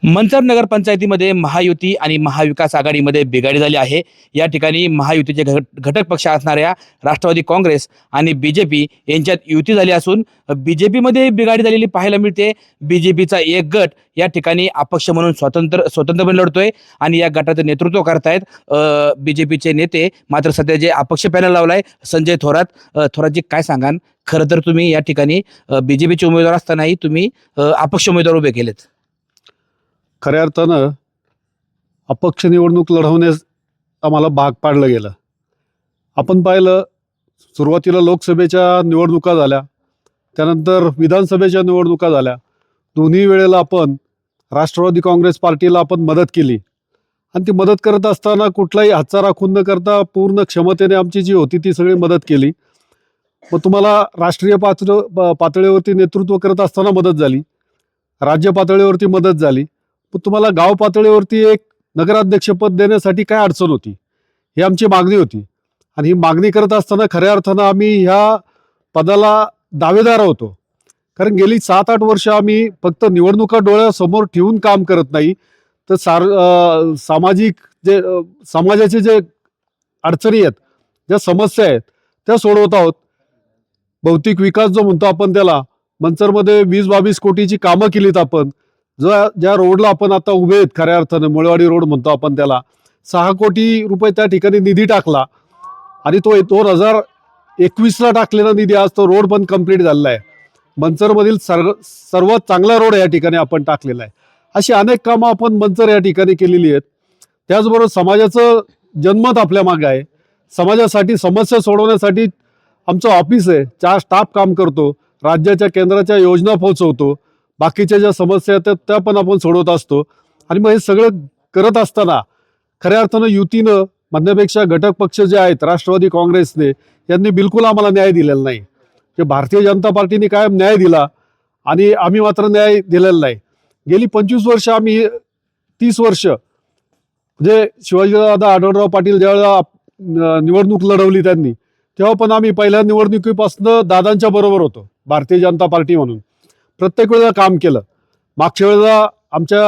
मंचर नगरपंचायतीमध्ये महायुती आणि महाविकास आघाडीमध्ये बिघाडी झाली आहे। या ठिकाणी महायुतीचे घटक पक्ष असणाऱ्या राष्ट्रवादी काँग्रेस आणि बीजेपी यांच्यात युती झाली असून बीजेपीमध्ये बिघाडी झालेली पाहायला मिळते। बीजेपीचा एक गट या ठिकाणी अपक्ष म्हणून स्वतंत्रपणे लढतोय आणि या गटाचं नेतृत्व करतायत बीजेपीचे नेते। मात्र सध्या जे अपक्ष पॅनल लावलाय संजय थोरातजी, काय सांगाल? खरं तर तुम्ही या ठिकाणी बीजेपीचे उमेदवार असतानाही तुम्ही अपक्ष उमेदवार उभे केलेत। खऱ्या अर्थानं अपक्ष निवडणूक लढवण्यास आम्हाला भाग पाडलं गेलं। आपण पाहिलं, सुरुवातीला लोकसभेच्या निवडणुका झाल्या, त्यानंतर विधानसभेच्या निवडणुका झाल्या। दोन्ही वेळेला आपण राष्ट्रवादी काँग्रेस पार्टीला आपण मदत केली आणि ती मदत करत असताना कुठलाही हातचा राखून न करता पूर्ण क्षमतेने आमची जी होती ती सगळी मदत केली। मग तुम्हाला राष्ट्रीय पातळीवरती नेतृत्व करत असताना मदत झाली, राज्य पातळीवरती मदत झाली, पण तुम्हाला गाव पातळीवरती एक नगराध्यक्षपद देण्यासाठी काय अडचण होती, ही आमची मागणी होती। आणि ही मागणी करत असताना खऱ्या अर्थानं आम्ही ह्या पदाला दावेदार होतो, कारण गेली 7-8 वर्ष आम्ही फक्त निवडणुका डोळ्यासमोर ठेवून काम करत नाही, तर समाजाचे जे अडचणी आहेत, ज्या समस्या आहेत त्या सोडवत आहोत। भौतिक विकास जो म्हणतो आपण त्याला, मंचरमध्ये 20-22 कोटीची कामं केलीत आपण। ज्या रोडला आपण आता उभे आहेत, खऱ्या अर्थानं मुळेवाडी रोड म्हणतो आपण त्याला, 6 कोटी रुपये त्या ठिकाणी निधी टाकला आणि तो 2021ला टाकलेला निधी आज तो रोड पण कंप्लीट झालेला आहे। मंचरमधील सर्वात चांगला रोड या ठिकाणी आपण टाकलेला आहे। अशी अनेक कामं आपण मंचर या ठिकाणी केलेली आहेत। त्याचबरोबर समाजाचं जनमत आपल्या मागे आहे। समाजासाठी समस्या सोडवण्यासाठी आमचं ऑफिस आहे, 4 स्टाफ काम करतो, राज्याच्या केंद्राच्या योजना पोहोचवतो, बाकीच्या ज्या समस्या आहेत त्या पण आपण सोडवत असतो। आणि मग हे सगळं करत असताना खऱ्या अर्थानं युतीनं म्हणण्यापेक्षा घटक पक्ष जे आहेत राष्ट्रवादी काँग्रेसने, यांनी बिलकुल आम्हाला न्याय दिलेला नाही। जे भारतीय जनता पार्टीने कायम न्याय दिला आणि आम्ही मात्र न्याय दिलेला नाही। गेली 25 वर्ष, आम्ही 30 वर्ष, म्हणजे शिवाजीदादा आढळराव पाटील ज्यावेळेला निवडणूक लढवली त्यांनी, तेव्हा पण आम्ही पहिल्या निवडणुकीपासून दादांच्या बरोबर होतो, भारतीय जनता पार्टी म्हणून प्रत्येक वेळेला काम केलं। मागच्या वेळेला आमच्या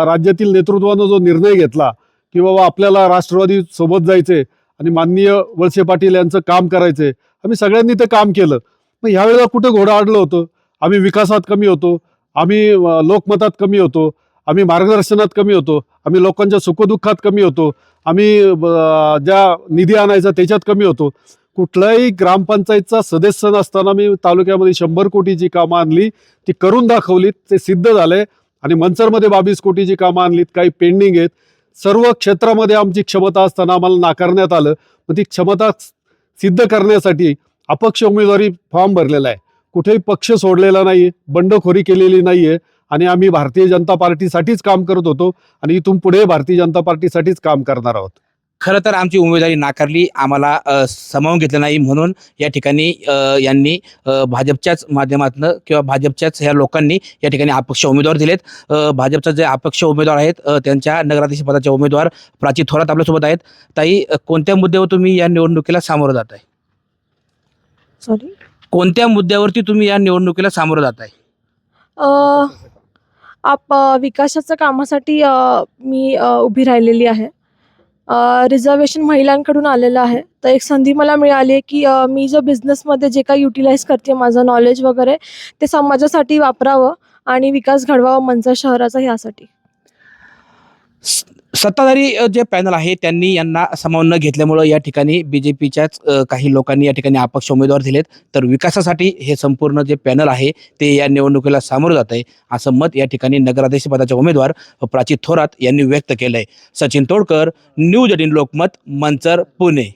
राज्यातील नेतृत्वानं जो निर्णय घेतला की बाबा आपल्याला राष्ट्रवादी सोबत जायचे आणि माननीय वळसे पाटील यांचं काम करायचे, आम्ही सगळ्यांनी ते काम केलं। मग ह्यावेळेला कुठं घोडं अडलं होतं? आम्ही विकासात कमी होतो, आम्ही लोकमतात कमी होतो, आम्ही मार्गदर्शनात कमी होतो, आम्ही लोकांच्या सुखदुःखात कमी होतो, आम्ही ज्या निधी आणायचा त्याच्यात कमी होतो। कुठल्याही ग्रामपंचायतचा सदस्य नसताना मी तालुक्यामध्ये 100 कोटीची कामं आणली, ती करून दाखवलीत, ते सिद्ध झाले। आणि मंचरमध्ये 22 कोटीची कामं आणलीत, काही पेंडिंग आहेत। सर्व क्षेत्रामध्ये आमची क्षमता असताना आम्हाला नाकारण्यात आलं। मग ती क्षमता सिद्ध करण्यासाठी अपक्ष उमेदवारी फॉर्म भरलेला आहे, कुठेही पक्ष सोडलेला नाही, बंडखोरी केलेली नाहीये आणि आम्ही भारतीय जनता पार्टीसाठीच काम करत होतो आणि इथून पुढे भारतीय जनता पार्टीसाठीच काम करणार आहोत। खरं तर आमची उमेदवारी नाकारली, आम्हाला सामावून घेतलं नाही, म्हणून या ठिकाणी यांनी भाजपच्याच माध्यमातून किंवा भाजपच्याच ह्या लोकांनी या ठिकाणी अपक्ष उमेदवार दिलेत। भाजपचा जे अपक्ष उमेदवार आहेत त्यांच्या नगराध्यक्ष पदाचे उमेदवार प्राची थोरात आपल्यासोबत आहेत। ताई, कोणत्या मुद्द्यावर तुम्ही या निवडणुकीला सामोरं जात आहे? सॉरी, कोणत्या मुद्द्यावरती तुम्ही या निवडणुकीला सामोरं जात आहे? विकासाच्या कामासाठी मी उभी राहिलेली आहे। रिझर्वेशन महिलांकडून आलेलं आहे, तर एक संधी मला मिळाली आहे की मी जो बिझनेसमध्ये जे काही युटिलाइज करते, माझं नॉलेज वगैरे ते समाजासाठी वापरावं आणि विकास घडवावा मंचर शहराचा, ह्यासाठी। सत्ताधारी जे पॅनल आहे त्यांनी यांना सामावून न घेतल्यामुळं या ठिकाणी बीजेपीच्याच काही लोकांनी या ठिकाणी अपक्ष उमेदवार दिलेत, तर विकासासाठी हे संपूर्ण जे पॅनल आहे ते या निवडणुकीला सामोरं जात आहे, असं मत या ठिकाणी नगराध्यक्ष पदाचे उमेदवार प्राची थोरात यांनी व्यक्त केलंय। सचिन तोडकर, न्यूज 18 लोकमत, मंचर, पुणे।